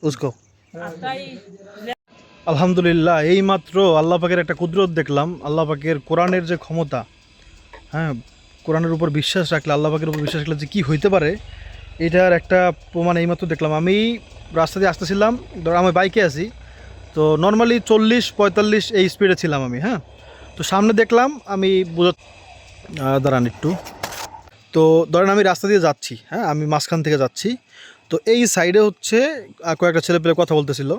उसको আলহামদুলিল্লাহ এইমাত্র আল্লাহ পাকের একটা কুদরত দেখলাম। আল্লাহ পাকের কোরআনের যে ক্ষমতা, হ্যাঁ, কোরআনের উপর বিশ্বাস রাখলে, আল্লাহ পাকের উপর বিশ্বাস রাখলে যে কী হইতে পারে এটার একটা প্রমাণ এইমাত্র দেখলাম। আমি রাস্তা দিয়ে আসতেছিলাম, ধর আমি বাইকে আছি, তো নর্মালি 40-45 এই স্পিডে ছিলাম আমি, হ্যাঁ। তো সামনে দেখলাম আমি দাঁড়ান একটু, তো ধরেন আমি রাস্তা দিয়ে যাচ্ছি, হ্যাঁ, আমি মাঝখান থেকে যাচ্ছি, তো এই সাইডে হচ্ছে কয়েকটা ছেলে পেলে কথা বলতেছিল।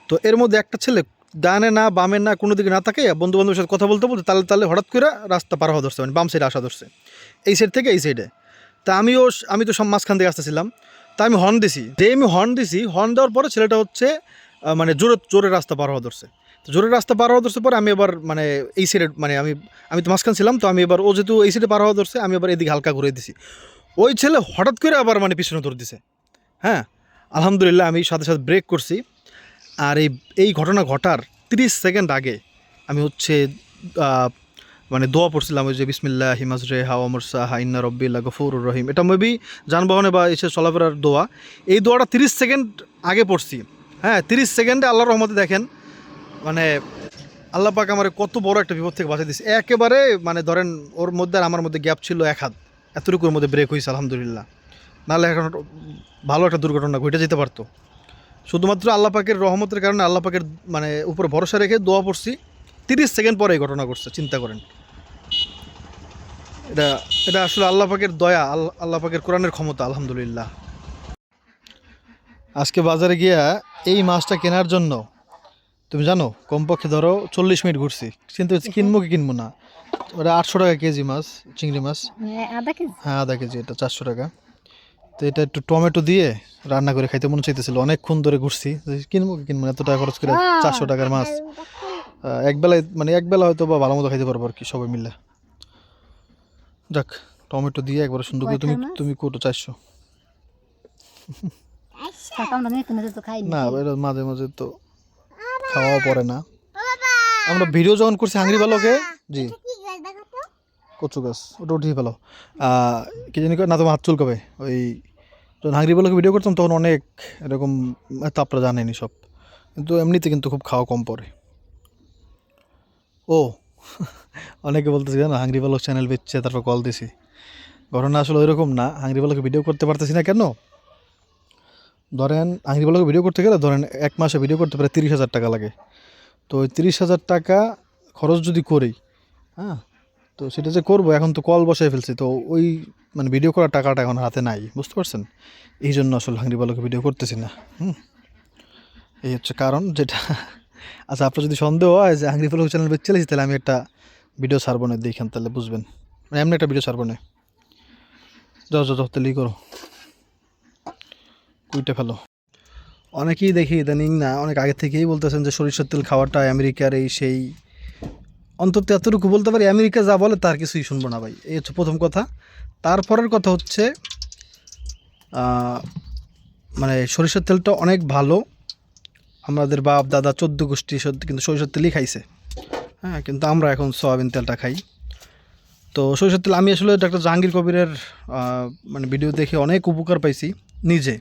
তো এর মধ্যে একটা ছেলে ডানে না বামে না কোনো দিকে না থাকে বন্ধু বান্ধবের সাথে কথা বলতে বলতে তাহলে তাহলে হঠাৎ করে রাস্তা পার হওয়া ধরছে, মানে বাম সাইডে আসা ধরছে, এই সাইড থেকে এই সাইডে। তা আমি তো সব মাঝখান থেকে আসতেছিলাম, তা আমি হর্ন দিছি, হর্ন দেওয়ার পরে ছেলেটা হচ্ছে মানে জোরে জোরে রাস্তা পার হওয়া ধরছে। তো জোরে রাস্তা পার হওয়া ধরছে পরে আমি এবার মানে এই সাইডে, মানে আমি তো মাঝখান ছিলাম, তো আমি এবার ও যেহেতু এই সাইডে পার হওয়া ধরছে আমি এবার এদিকে হালকা ঘুরে দিছি। ওই ছেলে হঠাৎ করে আবার মানে পিছনে ধরে দিছে, হ্যাঁ। আলহামদুলিল্লাহ আমি সাথে সাথে ব্রেক করছি। আর এই ঘটনা ঘটার 30 সেকেন্ড আগে আমি হচ্ছে মানে দোয়া পড়ছিলাম, ওই যে বিসমিল্লাহি মাজরিহা ওয়া মুরসাহা ইন্না রাব্বিল্লা গফুরুর রহিম। এটা মেবি যানবাহনে বা এসে চলাফেরার দোয়া। এই দোয়াটা 30 সেকেন্ড আগে পড়ছি, হ্যাঁ। 30 সেকেন্ডে আল্লাহর রহমতে দেখেন মানে আল্লাহ পাক আমার কত বড় একটা বিপদ থেকে বাঁচিয়ে দিয়েছে একেবারে। মানে ধরেন ওর মধ্যে আর আমার মধ্যে গ্যাপ ছিল 1 হাত, এতটুকুর মধ্যে ব্রেক হয়েছে আলহামদুলিল্লাহ। নাহলে এখন ভালো একটা দুর্ঘটনা ঘটে যেতে পারতো। শুধুমাত্র আল্লাহ পাকের রহমতের কারণে, আল্লাহ পাকের মানে উপর ভরসা রেখে দোয়া পড়ছি, 30 সেকেন্ড পরে এই ঘটনা ঘটছে, চিন্তা করেন। এটা এটা আসলে আল্লাহ পাকের দয়া, আল্লাহ পাকের কোরআনের ক্ষমতা আলহামদুলিল্লাহ। আজকে বাজারে গিয়া এই মাছটা কেনার জন্য তুমি জানো কমপক্ষে ধরো 40 মিনিট ঘুরছি, কিন্তু কিনবো কি কিনবো না। ওটা 800 টাকা কেজি মাছ, চিংড়ি মাছ, হ্যাঁ আধা কেজি, এটা 400 টাকা। তো এটা একটু টমেটো দিয়ে রান্না করে খাইতে মনে চাইতেছিল, অনেকক্ষণ ধরে ঘুরছি, কিনবো কি কিনবো না, এত টাকা খরচ করে 400 টাকার মাছ একবেলায়, মানে একবেলা হয়তো বা ভালো মতো খাইতে পারবো আর কি সবাই মিলে। যাক, টমেটো দিয়ে একবার সুন্দর করে তুমি তুমি কোটো 400 না, এটা মাঝে মাঝে তো খাওয়াও পড়ে না। আমরা ভিডিও যখন করছি হাঙ্গরি ভালোকে, জি কচু গাছ ওটা উঠিয়ে ফেলো, কি জানি না, তোমার হাত চুলকাবে। ওই যখন হাঙ্গরি ভালোকে ভিডিও করতাম তখন অনেক এরকম, তো আপনারা জানেনি সব, কিন্তু এমনিতে কিন্তু খুব খাওয়া কম পড়ে। ও অনেকে বলতেছে না হাঙ্গরি ভালো চ্যানেল বেচছে তারপর কল দিছি, ঘটনা আসলে ওইরকম না। হাঙ্গরি ভালোকে ভিডিও করতে পারতেছি না কেন, ধরেন হাঙ্গরি ভালোকে ভিডিও করতে গেলে ধরেন 1 মাসে ভিডিও করতে পারে 30,000 টাকা লাগে। তো ওই 30,000 টাকা খরচ যদি করি, হ্যাঁ, তো সেটা যে করবো, এখন তো কল বসাই ফেলছি, তো ওই মানে ভিডিও করার টাকাটা এখন হাতে নাই, বুঝতে পারছেন। এই জন্য আসলে হাঙ্গরি ভালোকে ভিডিও করতেছি না, এই হচ্ছে কারণ যেটা। আচ্ছা, আপনার যদি সন্দেহ হয় যে হাঙ্গরি ভালো চ্যানেল বেচে চালিয়েছি, তাহলে আমি একটা ভিডিও ছাড়বো না, দেখেন তাহলে বুঝবেন, মানে এমনি একটা ভিডিও ছাড়বো না। যাও যাও যাও, তাহলেই করো, কুইটা ফেলো। অনেকেই দেখি ইদানিং না, অনেক আগে থেকেই বলতেছেন যে সরিষার তেল খাওয়াটা আমেরিকার এই সেই। অন্তত এতটুকু বলতে পারি, আমেরিকা যা বলে তার কিছুই শুনবো না ভাই, এই হচ্ছে প্রথম কথা। তারপরের কথা হচ্ছে মানে সরিষার তেলটা অনেক ভালো, আমাদের বাপ দাদা 14 গোষ্ঠী কিন্তু সরিষার তেলই খাইছে, হ্যাঁ, কিন্তু আমরা এখন সয়াবিন তেলটা খাই। তো সরিষার তেল আমি আসলে ডাক্তার জাহাঙ্গীর কবিরের মানে ভিডিও দেখে অনেক উপকার পাইছি, নিজে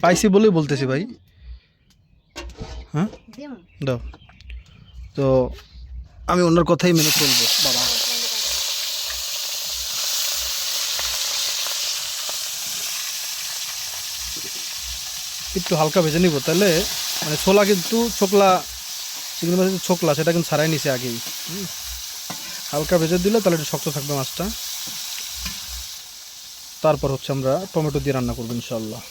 পাইছি বলেই বলতেছি ভাই, হ্যাঁ দাও। তো আমি ওনার কথাই মেনে চলবো বাবা। একটু হালকা ভেজে নিব, তাহলে মানে ছোলা কিন্তু ছোকলা, চিংড়ি মাছের যে ছোকলা সেটা কিন্তু ছাড়াই নিছে আগেই, হালকা ভেজে দিলে তাহলে একটু শক্ত থাকবে মাছটা। তারপর হচ্ছে আমরা টমেটো দিয়ে রান্না করবো ইনশাল্লাহ।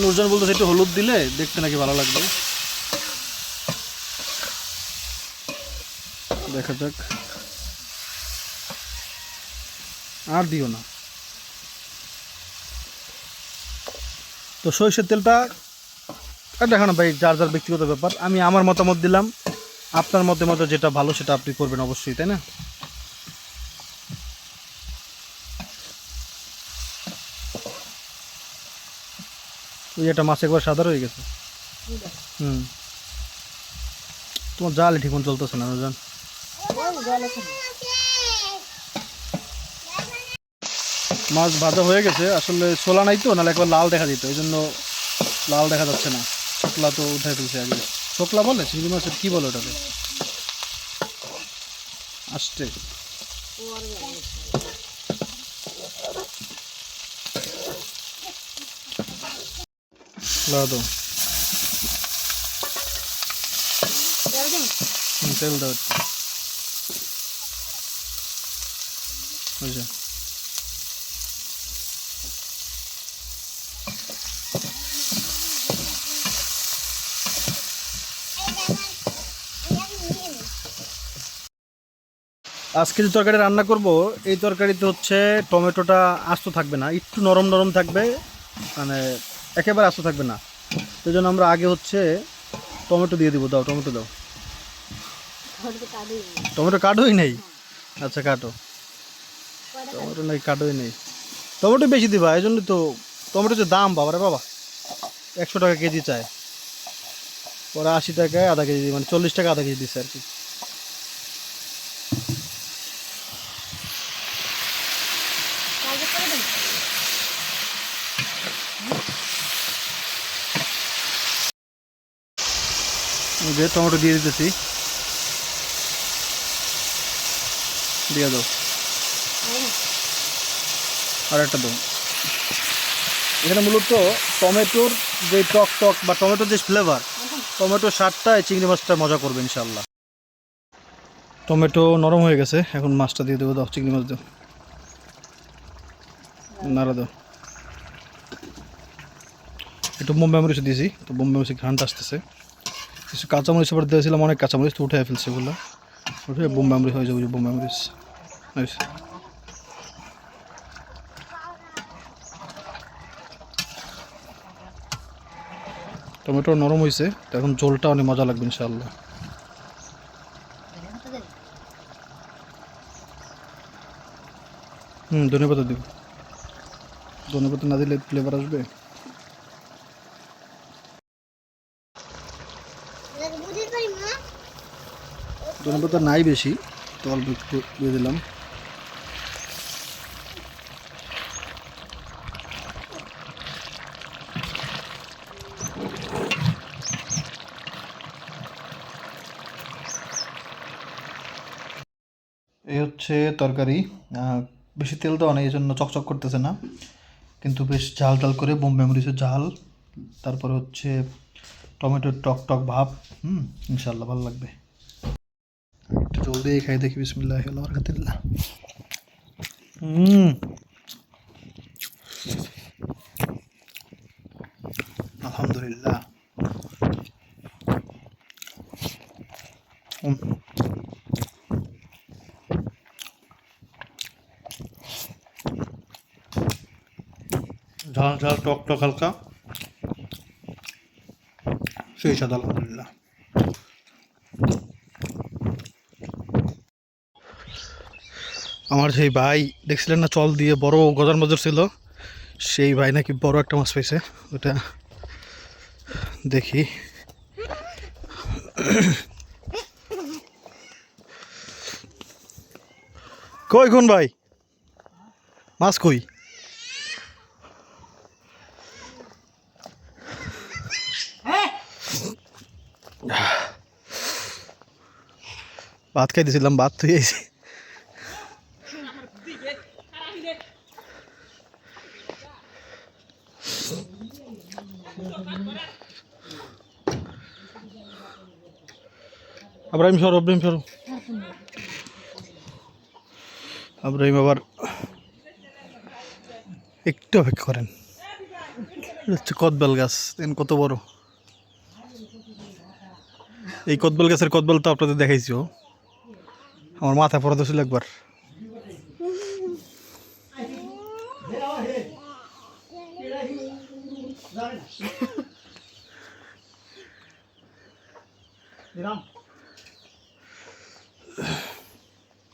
নুরজান বলতেছে একটু হলুদ দিলে দেখতে নাকি ভালো লাগবে, দেখা যাক। আর দিও না। তো সরিষার তেলটা দেখো না ভাই, যার যার ব্যক্তিগত ব্যাপার, আমি আমার মতামত দিলাম, আপনার মতে যেটা ভালো সেটা আপনি করবেন অবশ্যই, তাই না। ওই একটা মাছ একবার সাদা হয়ে গেছে। তোমার জালে ঠিক মতো চলতেছে না জান। মাছ ভাজা হয়ে গেছে, আসলে ছোলা নাই তো, নাহলে একবার লাল দেখা যেত, এই জন্য লাল দেখা যাচ্ছে না। ছোকলা তো উঠে ফেলছে আগে। ছোকলা বলে চিংড়ি মাছের কি বলে ওটাকে? আসতে দাও, তেল দাও একটু। বুঝছো? আজকে যে তরকারি রান্না করব, এই তরকারিতে হচ্ছে টমেটোটা আস্ত থাকবে না, একটু নরম নরম থাকবে, মানে একেবারে আস্ত থাকবে না। সেই জন্য আমরা আগে হচ্ছে টমেটো দিয়ে দিব। দাও, টমেটো দাও। টমেটো কাটোই নেই? আচ্ছা কাটো। টমেটো নেই, কাটোই নেই। টমেটো বেশি দিবা, এই জন্য তো টমেটো যে দাম বাবা রে বাবা, 100 টাকা কেজি চায়, ওরা 80 টাকায় আধা কেজি, মানে 40 টাকা আধা কেজি দিচ্ছে আর কি। যে টমেটো দিয়ে দিতেছি, দিয়ে দাও। আর একটা দাও। এখানে মূলত টমেটোর যে টক টক বা টমেটোর যে ফ্লেভার, টমেটোর স্বাদটাই চিংড়ি মাছটা মজা করবে ইনশাল্লাহ। টমেটো নরম হয়ে গেছে, এখন মাছটা দিয়ে দেবো। দাও, চিংড়ি মাছ দাও, নাড়া দাও। একটু বোম্বাই মরিচ দিয়েছি, তো বোম্বাই মরিচ ঘ্রাণটা আসতেছে। কিছু কাঁচামরিচ আবার দিয়েছিলাম, অনেক কাঁচামরিচ, তো উঠে ফেলছে এগুলো, উঠে বোম্বাই মরিচ হয়ে যাবে। বোম্বাই মরিচ টমেটো নরম হয়েছে, তো এখন ঝোলটা অনেক মজা লাগবে ইনশাআল্লাহ। ধনেপাতা দিব। ধনেপাতা না দিলে ফ্লেভার আসবে। ধনেপাতা নাই বেশি, তো অল্প একটু দিয়ে দিলাম। এই হচ্ছে তরকারি। বেশি তেল দেওয়া নেই, এই জন্য চকচক করতেছে না, কিন্তু বেশ ঝাল ঝাল করে বোম্বাই মরিচের ঝাল, তারপরে হচ্ছে টমেটোর টক টক ভাব। ইনশাল্লাহ ভালো লাগবে। একটু জল দিয়ে খাই দেখি। বিসমিল্লাহ আলহামদুলিল্লাহ। আলহামদুলিল্লাহ। ঝাল ঝাল টক টক হালকা, সেই স্বাদ আলহামদুলিল্লাহ। আমার সেই ভাই দেখছিলেন না, চল দিয়ে বড় গজার মজর ছিল, সেই ভাই নাকি বড় একটা মাছ পাইছে, ওটা দেখি। কই কোন ভাই, মাছ কই? ভাত খাই দিয়েছিলাম, ভাত তুই আইছি। আব্রাহিম সর, আব্রাহিম সর, আব্রাহিম আবার একটু অপেক্ষা করেন। হচ্ছে কদবেল গাছ, দেখেন কত বড়। এই কদবেল গাছের কদবেল তো আপনাদের দেখাইছিও, আমার মাথা পড়া ছিল একবার।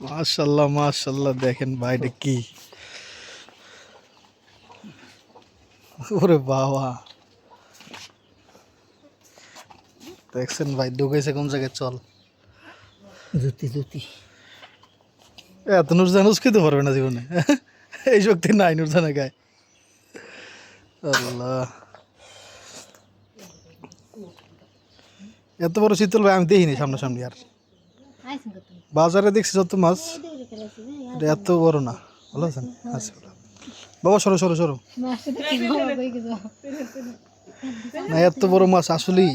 মাশাল্লাহ মাশাল্লাহ, দেখেন ভাইটা কি, ওরে বাবা, দেখছেন ভাই ঢুকেছে কোন জায়গায়। চল জুতি জুতি, এত নুস জানুস খেতে পারবে না জীবনে। এই শক্তি নাই নুরজানের গায়ে। আল্লাহ, এত বড় চিতল ভাই আমি দেখিনি সামনাসামনি। আর বাজারে দেখছি যত মাছ, এটা এত বড় না। ভালো আছেন? আচ্ছা বাবা, সরো সরো সরো। না, এত বড় মাছ আসলেই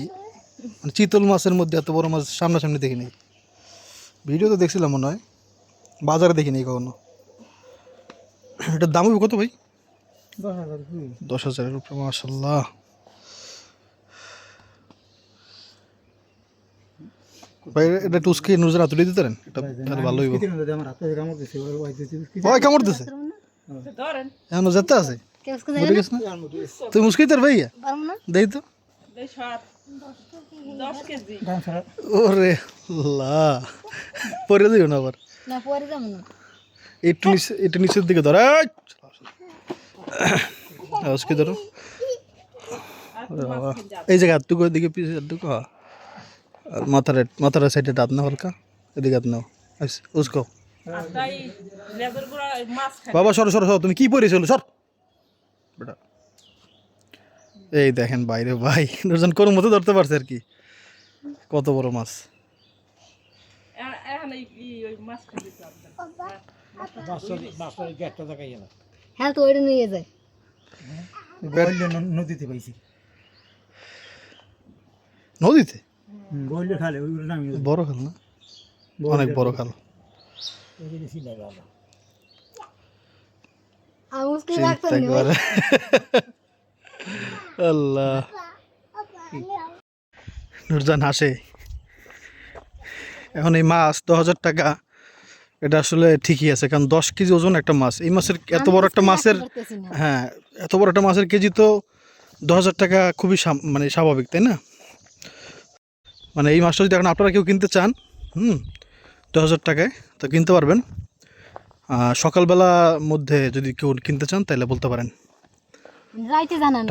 মানে চিতল মাছের মধ্যে এত বড় মাছ সামনাসামনি দেখিনি। ভিডিও তো দেখছিলাম মনে হয়, বাজারে দেখিনি কখনো। এটার দাম হবে কত ভাই? 10,000-এর উপরে। মাশাআল্লাহ। ভাই এটা টুসকে নুরজান তুলে দিতে পারেন? এটা তাহলে ভালো হইব। ওই কামড় দিছে এখনো যেতে আছে। তুই মুশকিল তোর ভাইয়া দেই তো। ওরে লা, পরে দিও না আবার। একটু নিচের দিকে ধর, আজকে ধরো এই জায়গা হাতটুকু, দিকে পিছিয়ে হাতটুকু, আর মাথার সাইডে দাঁত না হালকা, এদিকে হাত নাও। উসকো বাবা, সরো সরো সরো। তুমি কি পড়েছিল? সর বেটা। এই দেখেন বাইরে ভাই, নুরজান কোন মতো ধরতে পারছে আর কি। কত বড় মাছ! হ্যাঁ তো ওইটা নিয়ে যায় নদীতে পাইছি। নদীতে বড় খাল না? অনেক বড় খাল। আল্লাহ, নুরজান হাসে। এখন এই মাছ 10,000 টাকা, এটা আসলে ঠিকই আছে, কারণ 10 কেজি ওজন একটা মাছ। এই মাছের এত বড় একটা মাছের, হ্যাঁ এত বড় একটা মাছের কেজি তো 10,000 টাকা খুবই মানে স্বাভাবিক, তাই না? মানে এই মাছটা যদি এখন আপনারা কেউ কিনতে চান 10,000 টাকায় তো কিনতে পারবেন। সকালবেলার মধ্যে যদি কেউ কিনতে চান তাহলে বলতে পারেন,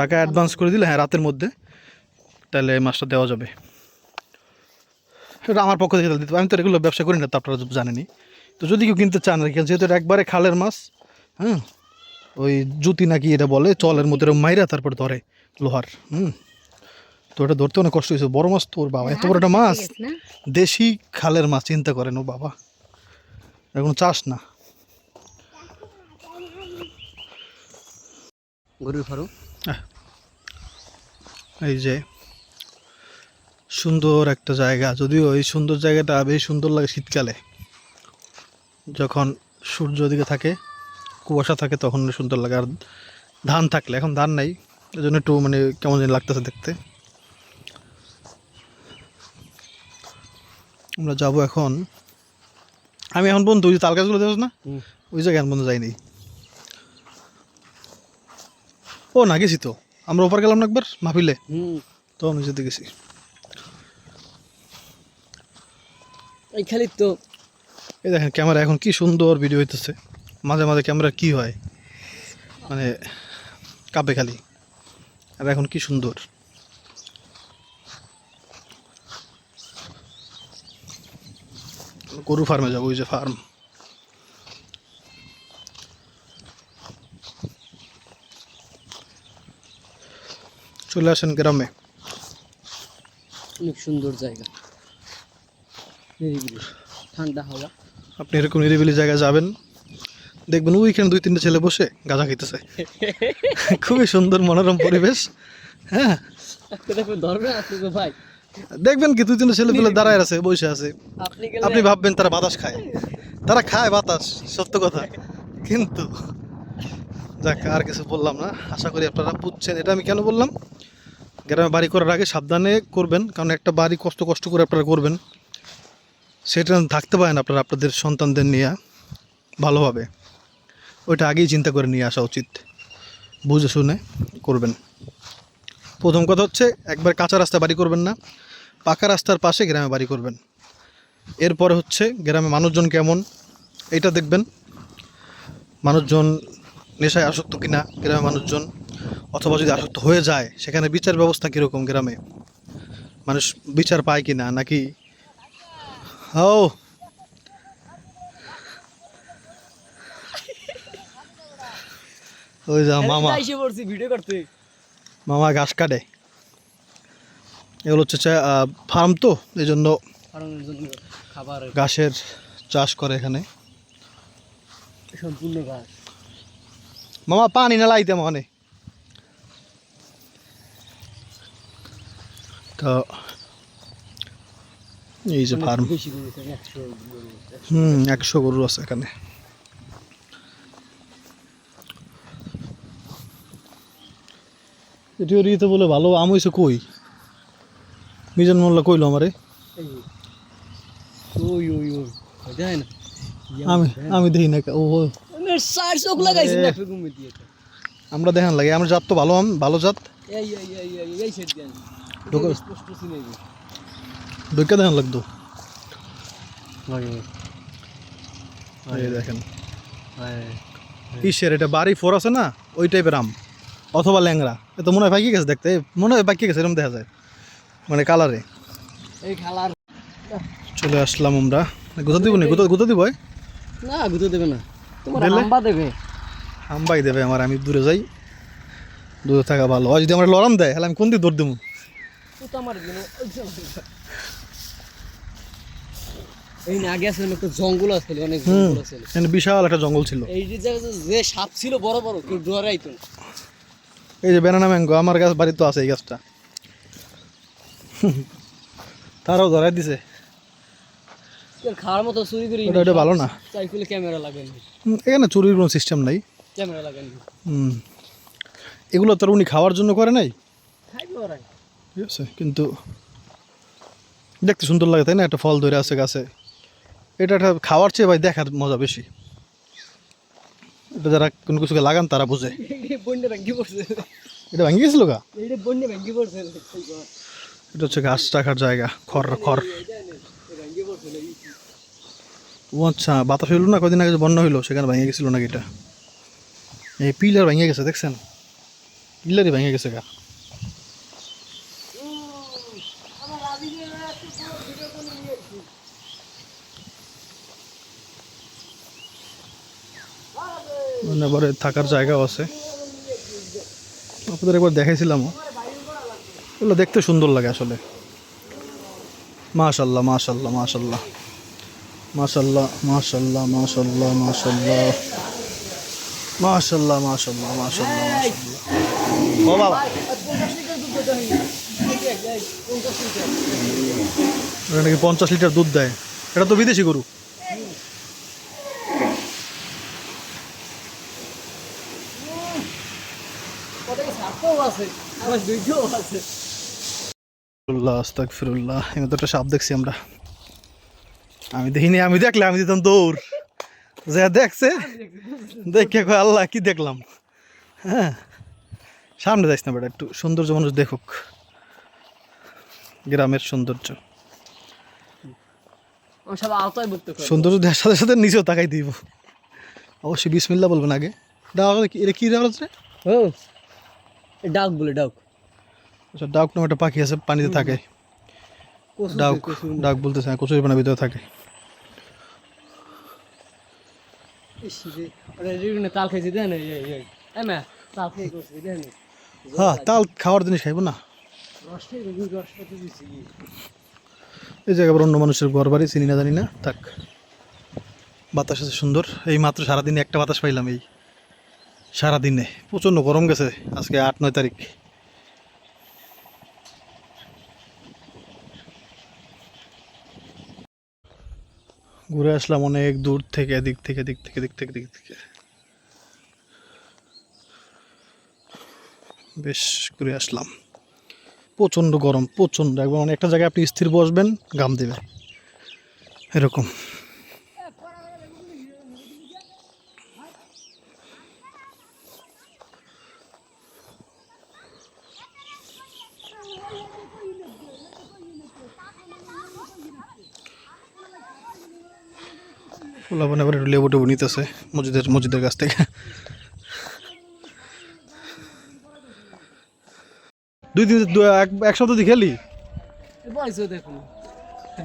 টাকা অ্যাডভান্স করে দিলে, হ্যাঁ রাতের মধ্যে, তাহলে মাছটা দেওয়া যাবে। এটা আমার পক্ষ থেকে দিতে, আমি তো এগুলো ব্যবসা করি না, তো আপনারা জানেনি। তো যদি কেউ কিনতে চান আর কি, যেহেতু এটা একবারে খালের মাছ, হ্যাঁ ওই জুতি নাকি এটা বলে, চলের মধ্যে মাইরা তারপর ধরে লোহার। তো এটা ধরতে অনেক কষ্ট হয়েছে। বড় মাছ তো ওর বাবা, এত বড় একটা মাছ, দেশি খালের মাছ, চিন্তা করেন ও বাবা, এখন চাষ না। গরুর ফার্ম, এই যে সুন্দর একটা জায়গা, যদিও এই সুন্দর জায়গাটা বেশ সুন্দর লাগে শীতকালে, যখন সূর্য দিকে থাকে, কুয়াশা থাকে, তখন সুন্দর লাগে। আর ধান থাকলে, এখন ধান নাই, এই জন্য একটু মানে কেমন যেন লাগতেছে দেখতে। আমরা যাবো এখন, আমি এখন বন্ধু ওই যে তাল গাছগুলো দেখছ না, ওই জায়গায় এখন বন্ধু যাইনি। ও না, গেছি তো আমরা ওপার গেলাম না একবার মাহফিলে, তো আমি যেতে গেছি। এই খালি তো এই দেখেন ক্যামেরা এখন কি সুন্দর ভিডিও হইতেছে। মাঝে মাঝে ক্যামেরা কি হয়, মানে কাঁপে খালি। আর এখন কি সুন্দর। গরু ফার্মে যাবো, ওই যে ফার্ম। চলে আসেন গ্রামে, অনেক সুন্দর জায়গা, নিরিবিলি ঠান্ডা হাওয়া। আপনি এরকম নিরিবিলি জায়গায় যাবেন, দেখবেন ওইখানে 2-3টে ছেলে বসে গাঁজা খাইতেছে। খুবই সুন্দর মনোরম পরিবেশ। হ্যাঁ ধরবেন আপনি তো ভাই, দেখবেন কি 2-3টে ছেলে পেলে দাঁড়ায় আছে, বসে আছে। আপনি ভাববেন তারা বাতাস খায়, তারা খায় বাতাস, সত্য কথা। কিন্তু যাক, আর কিছু বললাম না, আশা করি আপনারা বুঝছেন। এটা আমি কেন বললাম, গ্রামে বাড়ি করার আগে সাবধানে করবেন, কারণ একটা বাড়ি কষ্ট কষ্ট করে আপনারা করবেন, সেটা থাকতে পারেন আপনারা আপনাদের সন্তানদের নিয়ে ভালোভাবে, ওইটা আগেই চিন্তা করে নিয়ে আসা উচিত, বুঝে শুনে করবেন। প্রথম কথা হচ্ছে একবার কাঁচা রাস্তায় বাড়ি করবেন না, পাকা রাস্তার পাশে গ্রামে বাড়ি করবেন। এরপরে হচ্ছে গ্রামে মানুষজন কেমন এইটা দেখবেন, মানুষজন নেশায় আসক্ত কিনা গ্রামে মানুষজন, অথবা যদি আসক্ত হয়ে যায় সেখানে বিচার ব্যবস্থা কীরকম, গ্রামে মানুষ বিচার পায় কিনা, নাকি ওই যা মামা এসে পড়ছি ভিডিও করতে। মামা ঘাস কাটে। এগুলো হচ্ছে ফার্ম, তো এই জন্য ফার্মের জন্য খাবার ঘাসের চাষ করে এখানে। সম্পূর্ণ ঘাস। মামা পানি না লাইতে মনে তো এই যে ফার্ম। বেশি গরু এখানে, 100 গরু। 100 গরু আছে এখানে। এটি ওরিতে বলে ভালো আম হয়েছে কই? মিজান মোল্লা কইলো আমারে। এই ওই ওই ওই দেয় না। আমি দেখি না। ও আমি 60 চোখ লাগাইছি না ঘুমে দিয়ে। আমরা দেখান লাগে আমরা জাত তো ভালো আম, ভালো জাত। এই সেট দেন। ঢোকা স্পষ্ট চিনে গেছে। ঢোকা দেখান লাগতো। লাগে এই দেখেন হ্যাঁ কিসের এটা, বাড়ি ফোর আছে না ওই টাইপের আম, অথবা ল্যাংড়া। এ তো মনে হয় পাইকে গেছে দেখতে, মনে হয় পাইকে গেছে এরকম দেখা যায় মানে কালারে। এই খালার চলে আসলাম আমরা। গুতা দিব নি? গুতা দিব? না গুতো দেবে না, তোমার দিলে? আম্বা দেবে। আম্বাই দেবে আমার, আমি দূরে যাই, দূরে থাকা ভালো। আর যদি আমার লড়াম দেয় তাহলে আমি কোন দিকে দৌড় দেবো? তো আমার দিন এই না আগে আসলে একটা জঙ্গল আছে, অনেক জঙ্গল আছে। এখানে বিশাল একটা জঙ্গল ছিল। এই যে যে সাপ ছিল বড় বড়, কেউ ডরাইতো না। এই যে ব্যানানা ম্যাঙ্গো আমার গাছ বাড়ি তো আছে, এই গাছটা তারাও ধরাই দিছে। কেউ খাওয়ার মতো চুরি করি ওটা ভালো না। চাইলে ক্যামেরা লাগাইনি, এখানে চুরির কোনো সিস্টেম নাই। ক্যামেরা লাগাইনি। এগুলো তো উনি খাওয়ার জন্য করে নাই, খাইবে ওরাই। ঠিক আছে, কিন্তু দেখতে সুন্দর লাগে তাই না? একটা ফল ধরে আছে গাছে, এটা একটা খাওয়ার চেয়ে ভাই দেখার মজা বেশি। এটা যারা কোনো কিছুকে লাগান তারা বোঝে। এই বন্যা ভাঙ্গি পড়ছে, এটা ভেঙে গেছিল গা? এইটা বন্যা ভাঙ্গি পড়ছে। এটা হচ্ছে ঘাস রাখার জায়গা, খড়। ভাঙ্গি পড়ছে ও আচ্ছা, বাতাস হইল না কদিন আগে যে বন্যা হইলো, সেখানে ভেঙে গেছিল নাকি এটা? এই পিলার ভেঙে গেছে, দেখছেন? পিলারই ভেঙে গেছে গা। এবারে থাকার জায়গাও আছে, আপনাদের একবার দেখাইছিলাম। এগুলো দেখতে সুন্দর লাগে আসলে। মাশাল্লাহ মাশাল্লাহ মাশাল্লাহ মাশাল্লাহ মাশাল্লাহ মাশাল্লাহ মাশাল্লাহ মাশাল্লাহ মাশাল্লাহ মাশাল্লাহ। ও বাবা, এটা নাকি 50 লিটার দুধ দেয়। এটা তো বিদেশি গরু। আস্তাগফিরুল্লাহ, এখানে তো একটা সাপ দেখছি আমরা। আমি দেখিনি, আমি দেখলে আমি দিতাম দৌড়। যে দেখছে দেখে কয় আল্লাহ কি দেখলাম। হ্যাঁ, সামনে যাইস না বেটা, একটু সৌন্দর্য মানুষ দেখুক, গ্রামের সৌন্দর্য। সৌন্দর্য দেখার সাথে সাথে নিচেও তাকাই দিব। অবশ্যই বিসমিল্লাহ বলবেন আগে। এটা কি রে? ও ডাক বলে, ডাক। আচ্ছা, ডাক নামে একটা পাখি আছে, পানিতে থাকে। ডাক, ডাক বলতেছে, কচুরি পানার ভিতরে থাকে। তাল খাইছি দেন, তাল খাই করছি দেন। হ্যাঁ, তাল খাওয়ার জিনিস খাইব না। এই জায়গা আবার অন্য মানুষের ঘর বাড়ি, চিনি না জানি না, থাক। বাতাস আছে সুন্দর। এই মাত্র সারাদিনে একটা বাতাস পাইলাম, এই সারাদিনে। প্রচণ্ড গরম গেছে আজকে 8-9 তারিখ। ঘুরে আসলাম অনেক দূর থেকে, দিক থেকে বেশ ঘুরে আসলাম। প্রচণ্ড গরম, প্রচণ্ড, একবার মানে একটা জায়গায় আপনি স্থির বসবেন, ঘাম দেবে এরকম। ফুলাবনে আবার একটু লেবু টেবু নিতেছে মসজিদের কাছ থেকে। 2 দিন এক সপ্তাহ দিয়ে খেলি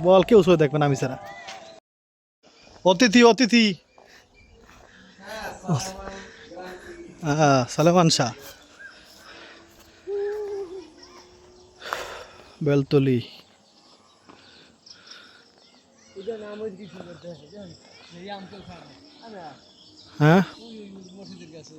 বল, কেউ সই দেখবেন আমি ছাড়া। অতিথি সালেমান শাহ, বেলতলি। এটা নাম ওই কি সুন্দর দেখে জানেন এই আমতল খাওয়া হ্যাঁ ওই মসজিদের কাছে